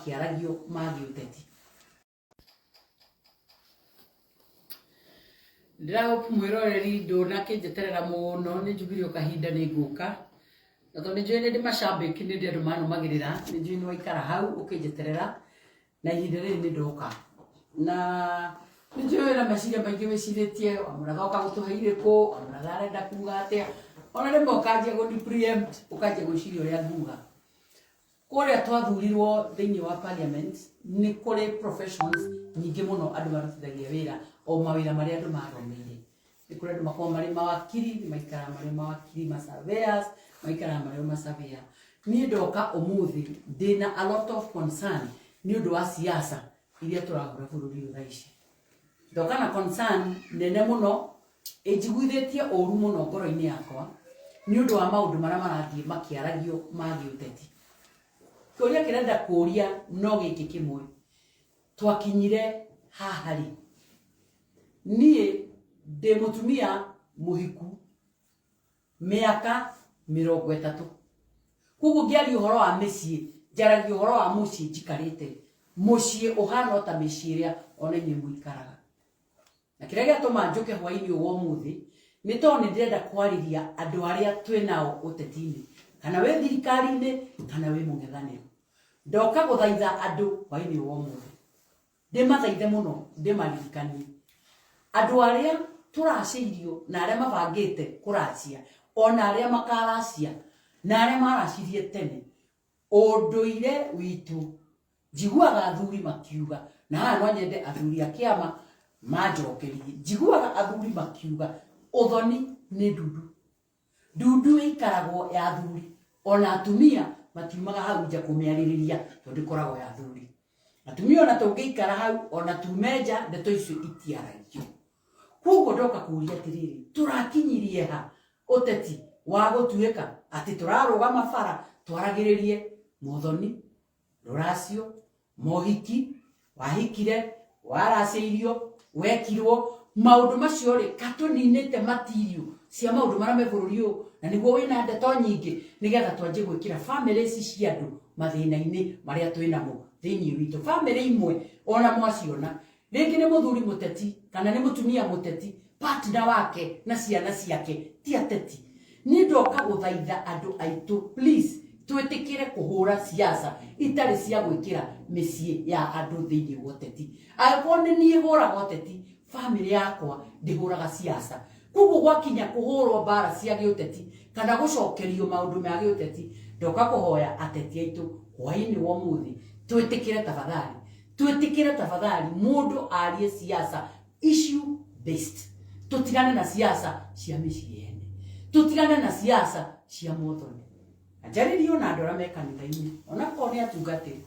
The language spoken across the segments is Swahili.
makiaragio magi uteti. Ndirago mwiroreri ndona kinjeterera muno ni njugirio kahinda ni nguka. Nato ni njui ndi macambiki ni ndi andu manumagirira ni njui ni waikara hau ukinjeterera na ihinda riri ni ndoka. Na ni njui na meciria maingi wiciritie amuragoka gutuheire ku amuraga arenda kuga atia ona rimwe ukanjia gu preempt ukanjia gwiciria uria nguga. Kuria twathurirwo thiini wa parliament ni kuri professions nyingi muno andu marutithagia wira o mawira maria andu mathomeire. Ni kuri andu makorwo mari mawakiri ni maikara mari mawakiri masurveyors maikara mari masurveyor. Ni ndoka umuthi ndina a lot of concern ni undu wa siasa iria turahura bururi uyu thaici. Ndoka na concern nene muno ejiguithitie oru muno ngoro-ini yakwa ni undu wa maundu maria marathie makiaragio magi uteti. Kuria kirenda kuria no giki kimwe twakinyire hahari nie de mutumia muhiku miaka 30 kugu ngiari uhoro wa micii jaragi uhoro wa mucii njikarite mucii uhana ta miciria ona inye muikaraga na kiria giatuma njuke hwaini uwo muthi ni toni ndirenda kwariria andu aria twinao utetini kana we thirikari-ini kana we mung'ethaniro. Ndoka guthaitha andu hwaini uwo muthi ndimathaithe muno ndimaririkanie andu aria turaciirio na aria mabangite kuracia ona aria makaracia na aria maracirie tene unduire witu njiguaga athuri makiuga na haha no nyende athuri a kiama manjokerie njiguaga athuri makiuga uthoni ni ndudu ikaragwo ya athuri ona atumia matiumaga hau nja kumiaririria tondu ikoragwo ya athuri. Atumia ona tungiikara hau ona tumeja ndeto icio itiaragio. Kuguo ndoka kuria atiriri turakinyirie ha uteti wa gutuika ati turarugama bara twaragiririe muthoni ruracio mohiki wahikire waraceirio wekirwo maundu macio ri katuninite material cia maundu maria me bururi uyu na niguo wina ndeto nyingi nigetha twanje gwikira families cia andu mathina-ini maria twinamo thiini witu. Family imwe ona mwaciona ringi ni muthuri muteti kana ni mutumia muteti partner wake na ciana ciake ti ateti. Ni ndoka guthaitha andu aitu please twitikire kuhura siasa itari cia gwikira micii ya andu thiini wa uteti. Akorwo ni nie huraga uteti family yakwa ndihuraga siasa. Kuguo gwakinya kuhurwo bara cia giuteti kana gucokerio maundu ma giuteti ndoka kuhoya ateti aitu hwaini wa muthi twitikire tafadhali mundu arie siasa issue based. Tutigane na siasa cia micii yene tutigane na siasa cia muthoni. Ajaririo na andu aria me kanitha-ini ona ko ni atungatiri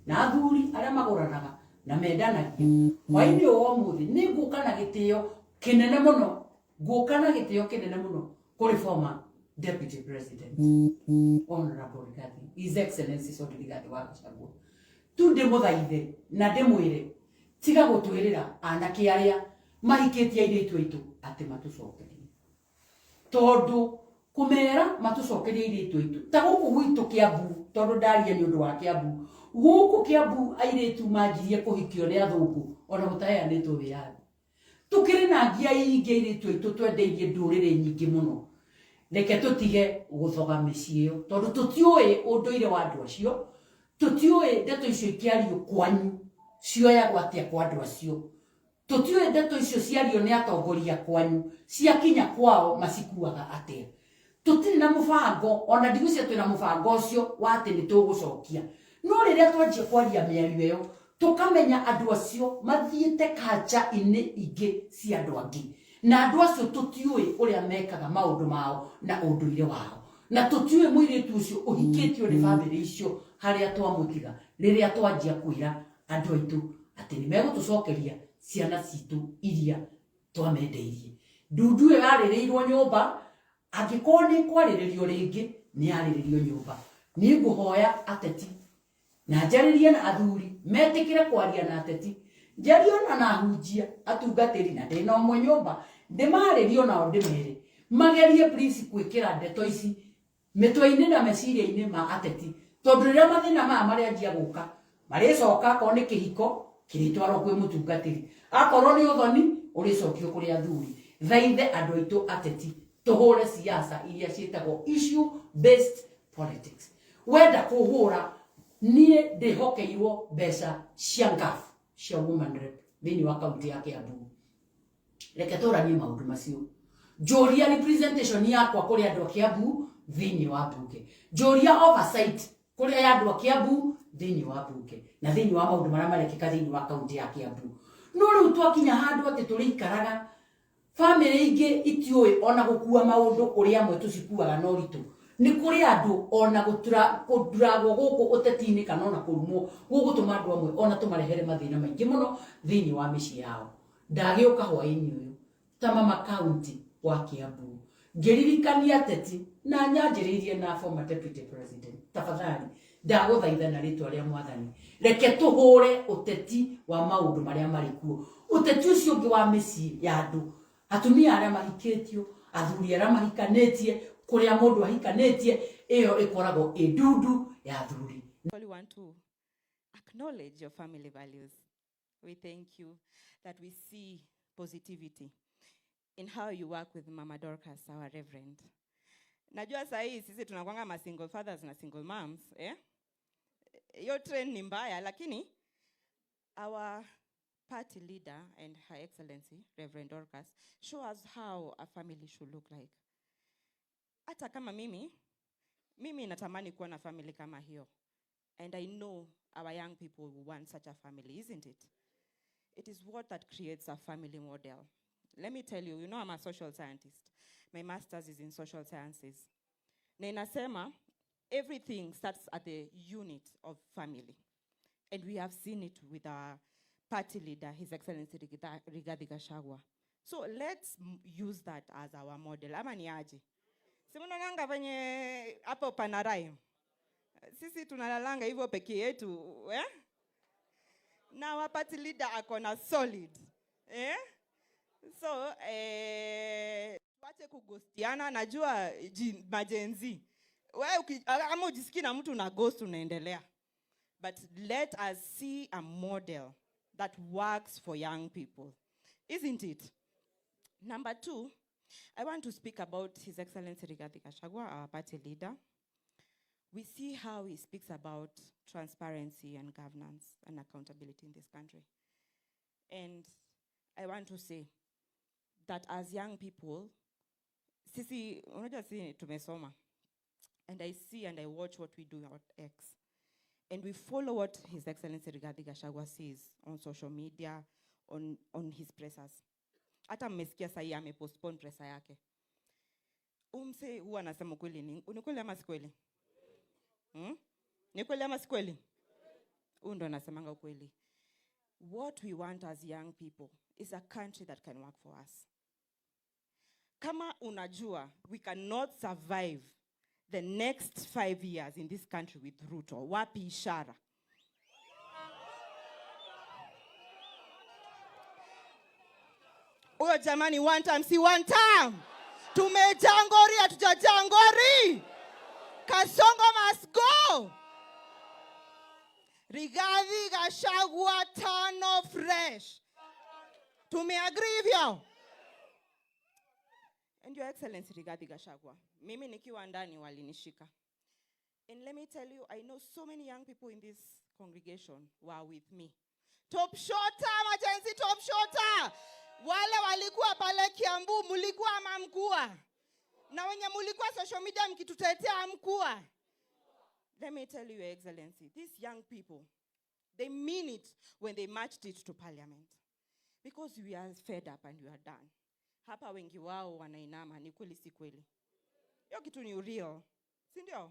na athuri aria maguranaga na mendanagia hwaini wa muthi ni nguka na gitio kinene muno kuri former Deputy President Honorable Rigathi, His Excellency Sodi Rigathi wa Gachagua. Tu ndimuthaithe na ndimwire tiga gutwirira anake aria mahikitie airitu aitu ati matucokerie tondu kumera matucokerie airitu aitu ta guku gwitu Kiambu tondu ndaria ni undu wa Kiambu guku Kiambu airitu manjirie kuhikio ni athungu ona gutaheanitwo wiyathi tukiri na ngia ingi airitu aitu twendeirie ndurire nyingi muno. Reke tutige guthoga micii iyo tondu tutiui unduire wa andu acio tutiui ndeto icio ikiario kwanyu cioyagwo atia kwa andu acio tutiui ndeto icio ciario ni atongoria kwanyu ciakinya kwao macikuaga atia. Tutiri na mubango ona ndigucia twina mubango ucio wa ati ni tugucokia no riria twanjie kwaria miario iyo tukamenya andu acio mathiite kanja-ini ingi cia andu angi na andu acio tutiui uria mekaga maundu mao na unduire wao na tutiui muiritu ucio uhikitio ni family icio haria twamutiga riria twanjia kwira andu aitu ati ni megutucokeria ciana citu iria twamendeirie. Ndudu yaririirwo nyumba angikorwo ni kwariririo ringi ni yariririo nyumba. Ni nguhoya ateti na njaririe na athuri metikire kwaria na ateti njario na hunjia atungatiri na ndina omwe nyumba ndimaririo nao ndimere magerie please kwikira ndeto ici mitwe-ini na meciria-ini ma ateti tondu riria mathina maya maria njia guka Maricoka ko ni kihiko kiritwaro kwi mutungatiri akorwo ni uthoni uricokio kuri athuri thaithe andu aitu ateti tuhure siasa iria cietagwo issue based politics wenda kuhura nie ndihokeirwo mbeca cia ngafu cia woman rep thini wa kaunti ya Kiambu reke turanie maundu macio njoria representation yakwa kuri andu a Kiambu thini wa bunge njoria oversight kuri andu a Kiambu thini wa bunge na thini wa maundu maria marekeka thini wa kaunti ya Kiambu no riu twakinya handu ati turikaraga family ingi itioi ona gukua maundu kuri amwe tucikuaga no ritu ni kuri andu ona guturago guku utetini kana ona kurumo gugutuma andu amwe ona tumarehere mathina maingi muno thini wa mici yao ndagiuka hwaini uyu tamama county wa Kiambu ngiririkania ateti na nyanjiririe na former deputy president tafadhali ndaguthaitha na ritwa ria mwathani reke tuhure uteti wa maundu maria marikuo uteti ucio ungi wa mici ya andu atumia aria mahiketio athuri aria mahikanetie kuria mundu ahikanetie iyo ikoragwo idundu ya athuri. We want to acknowledge your family values. We thank you that we see positivity in how you work with Mama Dorcas, our reverend. Najua sahi sisi tunakwanga ma single fathers na single moms, Your trend ni mbaya, lakini our party leader and Her Excellency, Reverend Dorcas, show us how a family should look like. Hata kama mimi natamani kuwa na family kama hiyo. And I know our young people will want such a family, isn't it? It is what that creates a family model. Let me tell you, you know I'm a social scientist. My master's is in social sciences. Na inasema, everything starts at the unit of family. And we have seen it with our party leader, His Excellency Rigathi Gachagua. So let's use that as our model. Ama ni aje? Simunonanga venye hapo panarai. Sisi tunalalanga hivyo peke yetu, Na our party leader akona solid, So, tuache kugostiana, najua majenzi. Wewe ama ujisikii na mtu na ghost unaendelea. But let us see a model that works for young people. Isn't it? Number 2, I want to speak about His Excellency Rigathi Gachagua, our party leader. We see how he speaks about transparency and governance and accountability in this country. And I want to say that as young people, sisi, unajua sisi tumesoma. And I see and I watch what we do on X. And we follow what His Excellency Rigathi Gachagua says on social media, on his pressers. Hata mmesikia sahi amepostpone pressa yake. Umse huwa anasema kweli ni kweli ama si kweli? Ni kweli ama si kweli? Ndo anasemanga kweli. What we want as young people is a country that can work for us. Kama unajua, we cannot survive the next 5 years in this country with Ruto. Wapi ishara? Uyo jamani, one time, si one time. Tumejangori, hatujajangori. Kasongo must go. Rigathi Gachagua tano fresh. Tumeagree hivyo? And Your Excellency Rigathi Gachagua, mimi nikiwa ndani walinishika. And let me tell you, I know so many young people in this congregation were with me. Top shota, majenzi top shota. Wale walikuwa pale Kiambu, mulikuwa ama mkua. Na wenye mulikuwa social media mkitutetea mkua. Let me tell you, Your Excellency, these young people, they mean it when they marched it to parliament. Because we are fed up and we are done. Hapa wengi wao wanainama, ni kweli si kweli? Hiyo kitu ni real. Si ndio?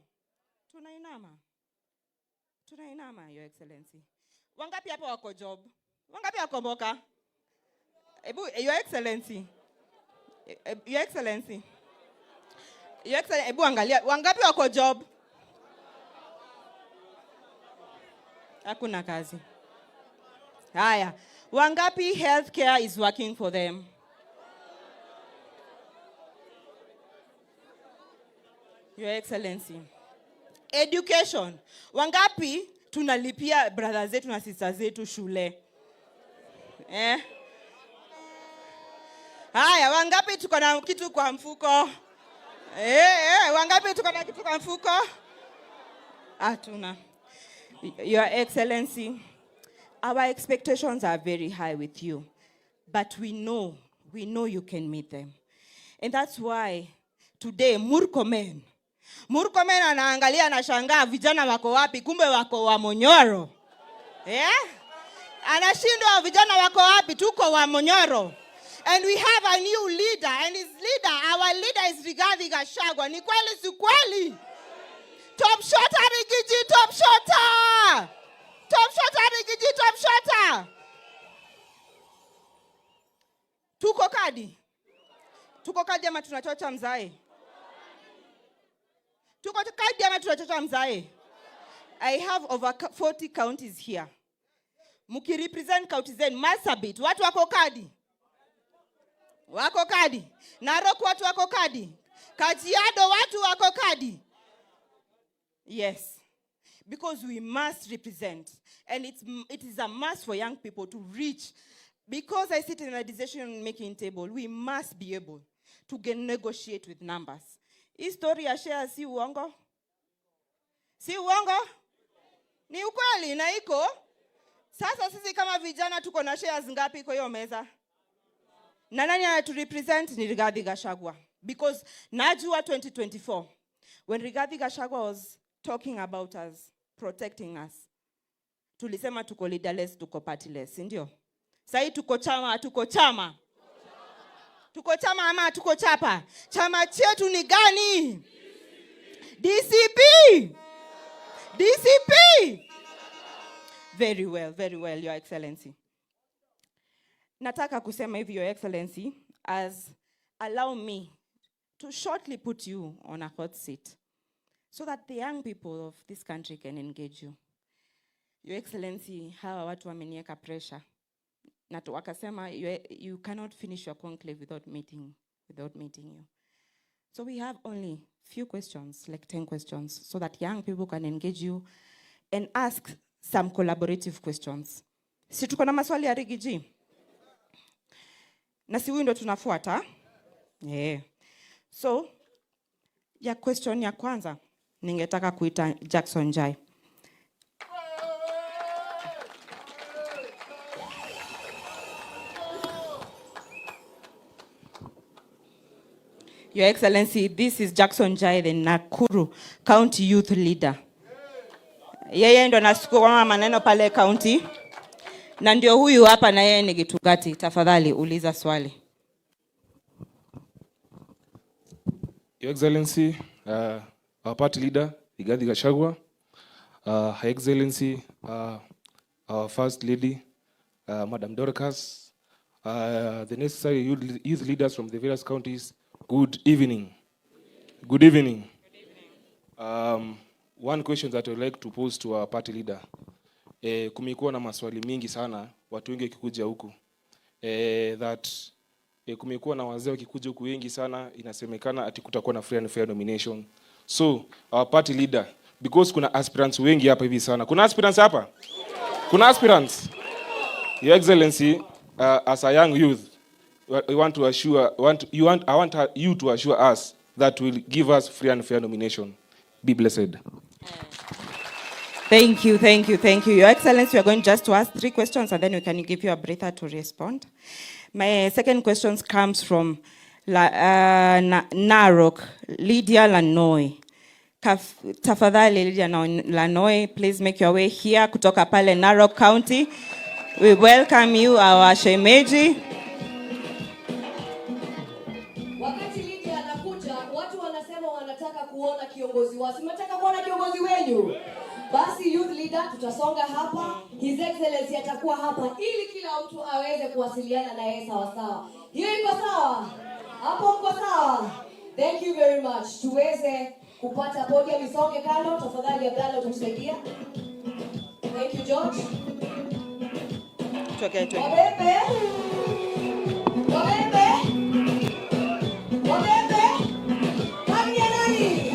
Tunainama, Your Excellency. Wangapi hapa wako job? Wangapi wako mboka? Your Excellency. Your Excellency. Your Excellency, ebu angalia, wangapi wako job? Hakuna kazi. Haya, wangapi healthcare is working for them? Your Excellency. Education. Wangapi tunalipia brothers zetu na sisters zetu shule. Haya, wangapi tuko na kitu kwa mfuko? Wangapi tuko na kitu kwa mfuko? Hatuna. Your Excellency, our expectations are very high with you, but we know you can meet them. And that's why today Murkomen anaangalia anashangaa vijana wako wapi, kumbe wako wa Monyoro. Anashindwa vijana wako wapi, tuko wa Monyoro. And we have a new leader, and our leader is Rigathi Gachagua. Ni kweli si kweli? Top shota Rigiji, top shota! Top shota Rigiji, top shota! Tuko kadi? Tuko kadi ama tunachocha mzae? Tuko kadi ama tunachocha mzae? I have over 40 counties here. Muki represent counties in Marsabit. Watu wako kadi? Wako kadi. Narok watu wako kadi. Kajiado watu wako kadi. Yes. Because we must represent. And it is a must for young people to reach. Because I sit in a decision-making table, we must be able to negotiate with numbers. Hii story ya shares si uongo? Si uongo? Ni ukweli na iko. Sasa sisi kama vijana tuko na shares ngapi kwa hiyo meza? Na nani anaturepresent? Ni Rigathi Gachagua. Because najua 2024, when Rigathi Gachagua was talking about us, protecting us, tulisema tuko leaderless, tuko partyless, ndio? Sai tuko chama, tuko chama. Tuko chama ama tuko chapa? Chama chetu ni gani? DCP! DCP! Very well, Your Excellency. Nataka kusema hivi, Your Excellency, as allow me to shortly put you on a hot seat so that the young people of this country can engage you. Your Excellency, hawa watu wamenieka pressure. Na wakasema you cannot finish your conclave without meeting you. So we have only few questions, like 10 questions, so that young people can engage you and ask some collaborative questions. Si tuko na maswali ya Rigiji? Na si huyu ndo tunafuata? So, ya question ya kwanza, ningetaka kuita Jackson Jai. Your Excellency, this is Jackson Jai, the Nakuru County Youth Leader. Yeye ndo anasukuma maneno pale county. Na ndio huyu hapa na yeye ni Gitugati. Tafadhali uliza swali. Your Excellency, our party leader, Rigathi Gachagua, Her Excellency, our First Lady, Madam Dorcas, the necessary youth leaders from the various counties, good evening. Good evening. One question that I would like to pose to our party leader. Kumekuwa na maswali mingi sana, watu wengi wakikuja huku. Kumekuwa na wazee wakikuja huku wengi sana, inasemekana ati kutakuwa na free and fair nomination. So, our party leader, because kuna aspirants wengi hapa hivi sana. Kuna aspirants hapa? Kuna aspirants? Your Excellency, as a young youth, I want you to assure us that will give us free and fair nomination. Be blessed. Thank you. Your Excellency, we are going just to ask 3 questions and then we can give you a breather to respond. My second question comes from Narok, Lydia Lanoy. Tafadhali Lydia Lanoy, please make your way here kutoka pale Narok County. We welcome you, our shemeji. Wakati Lydia anakuja, watu wanasema wanataka kuona kiongozi wao. Mnataka kuona kiongozi wenu? Basi youth leader tutasonga hapa. His Excellency atakuwa hapa ili kila mtu aweze kuwasiliana na yeye sawa sawa. Hiyo iko sawa? Hapo mko sawa? Thank you very much. Tuweze kupata podium isonge kando. Tafadhali Abdalla utusaidia. Thank you George. Okay. Wabebe. Haki ya nani?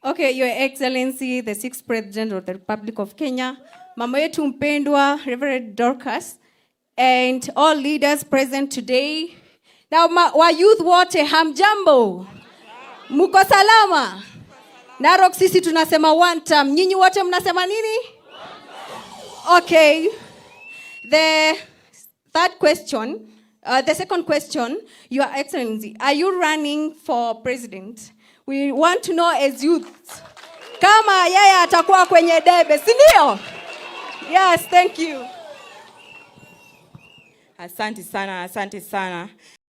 Okay, Your Excellency, the 6th President of the Republic of Kenya, Mama yetu mpendwa, Reverend Dorcas, and all leaders present today. Now, wa youth wote hamjambo? Muko salama? Narok sisi tunasema one time. Nyinyi wote mnasema nini? Okay. The second question, Your Excellency, are you running for president? We want to know as youth, kama yeye atakuwa kwenye debe, si ndio? Yes, thank you. Asante sana, asante sana.